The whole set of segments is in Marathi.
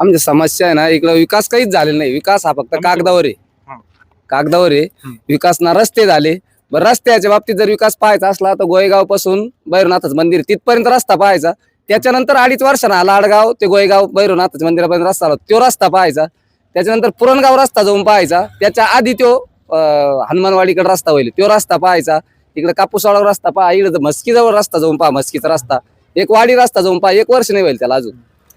आमची समस्या आहे ना, इकडं विकास काहीच झालेला नाही. विकास हा फक्त कागदावर आहे. कागदावर आहे. विकास ना रस्ते झाले. बरं, रस्त्याच्या बाबतीत जर विकास पाहायचा असला तर गोयगाव पासून भैरवनाथच मंदिर तिथपर्यंत रस्ता पाहायचा. त्याच्यानंतर 2.5 वर्षांना लाडगाव ते गोयगाव भैरवनाथच मंदिरापर्यंत रस्ता आला, तो रस्ता पाहायचा. त्याच्यानंतर पुरणगाव रस्ता जाऊन पाहायचा. त्याच्या आधी तो हनुमानवाडीकडे रस्ता होईल, तो रस्ता पाहायचा. इकडे कापूसवाडा रस्ता पहा, इकडे मस्कीजवळ रस्ता जाऊन पहा, मस्कीचा रस्ता. एक वाडी रस्ता जाऊन पहा, 1 वर्ष नाही होईल त्याला अजून.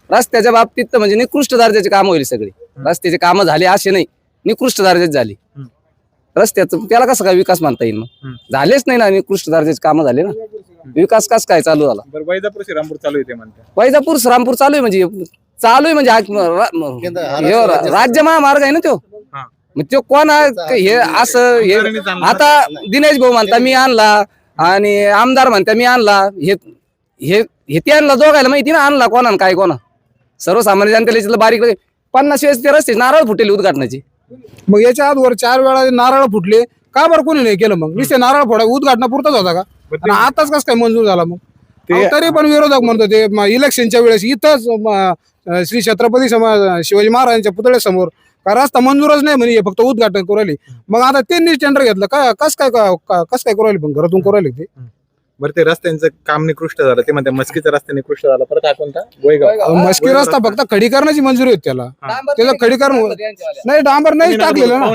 रस्त्याच्या बाबतीत तर म्हणजे निकृष्ट दर्जाचे कामं होईल सगळी. रस्त्याचे कामं झाले असे नाही, निकृष्ट दर्जाचे झाली. रस्त्याचं त्याला कसं काय विकास म्हणता येईल? मग झालेच नाही ना, निकृष्ट दर्जाचे कामं झाले ना. विकास कसं काय चालू झाला? वैजापूर श्रीरामपूर चालू आहे ते म्हणतात. वैजापूर श्रीरामपूर चालू आहे म्हणजे राज्य महामार्ग आहे ना तो. मग तो कोण हे असं हे आता दिनेश भाऊ म्हणता मी आणला आणि आमदार म्हणता मी आणला. हे ते आणला, दोघायला माहिती ना आणला कोणा काय कोणा. सर्वसामान्य जनतेला बारीक 50 वेळेस ते रस्ते नारळ फुटेल उद्घाटनाची. मग याच्या आजवर 4 वेळा नारळ फुटले, का बरं कोणी नाही केलं? मग नुसते नारळ फोडा उद्घाटना पुरताच होता का? आणि आताच कसं काय मंजूर झाला? मग तरी पण विरोधक म्हणतो ते इलेक्शनच्या वेळेस इथंच श्री छत्रपती शिवाजी महाराजांच्या पुतळ्यासमोर का रस्ता मंजूरच नाही म्हणे, फक्त उद्घाटन करू राहिली. मग आता त्यांनी टेंडर घेतलं का? कस काय करू राहिली? पण घरातून करू राहिली ते. बरं, ते रस्त्यांचं काम निकृष्ट झालं, ते म्हणते मस्कीचा रस्ता निकृष्ट झाला. परत हा कोणता? गोयगाव. मस्की रस्ता फक्त खडीकरणाची मंजुरी होती त्याला. त्याचं खडीकरण नाही, डांबर नाही टाकलेलं ना.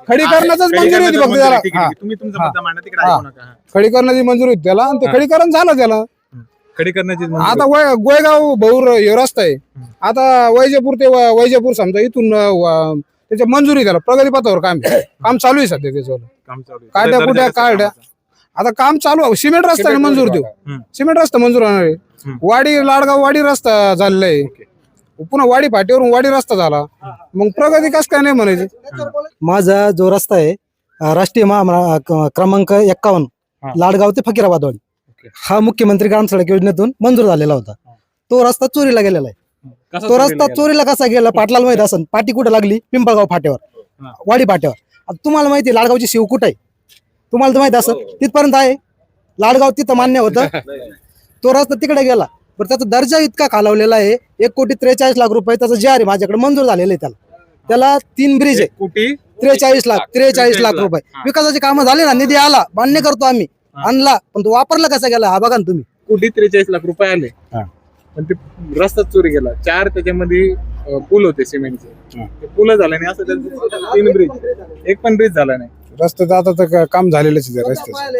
खडीकरणाचंच मंजुरी होती फक्त त्याला. तुम्ही तुमचा मुद्दा मांडा, तिकडे ऐकू नका. खडीकरणाची मंजुरी होती त्याला आणि ते खडीकरण झालं त्याला. खडीकरणाची आता गोयगाव भौर हे रस्ता आहे. आता वैजापूर ते वैजापूर समजा इथून त्याच्या मंजुरी त्याला प्रगतीपथावर काम चालू आहे सध्या त्याच्यावर. काम चालू आहे. काढ्या कुठ्या काढ्या आता काम चालू. सिमेंट रस्ता मंजूर देऊ, सिमेंट रस्ता मंजूर होणार आहे. वाडी लाडगाव वाडी रस्ता झालेला आहे. पुन्हा वाडी फाटीवरून वाडी रस्ता झाला. मग प्रगती कस काय नाही म्हणायची? माझा जो रस्ता आहे राष्ट्रीय महामार्ग क्रमांक 51 लाडगाव ते फकीराबादवाडी, हा मुख्यमंत्री ग्राम सडक योजनेतून मंजूर झालेला होता. तो रस्ता चोरीला गेलेला आहे. तो रस्ता चोरीला कसा गेला पाटलाला माहित असेल. पाटी कुठे लागली? पिंपळगाव फाट्यावर, वाडी फाट्यावर. आता तुम्हाला माहिती आहे लाडगावची शिव कुठे आहे? तुम्हाला तर माहित असेल. तिथपर्यंत आहे लाडगाव, तिथं मान्य होतं. तो रस्ता तिकडे गेला. पण त्याचा दर्जा इतका खालावलेला आहे. 1,43,00,000 रुपये त्याचं जे आहे माझ्याकडे मंजूर झालेलं आहे. त्याला 3 ब्रिज आहे. 43,00,000 रुपये विकासाची कामं झाली ना, निधी आला, मान्य करतो आम्ही, आणला. पण तो वापरला कसा गेला हा बघा ना तुम्ही. 43,00,000 रुपये आले, पण ते रस्ता चोरी गेला. 4 त्याच्यामध्ये पूल होते सिमेंटचे, ते पूल झाला नाही. असं 3 ब्रिज, एक पण ब्रिज झाला नाही. रस्त्याचं आता तर काम झालेलंच आहे रस्त्याचं.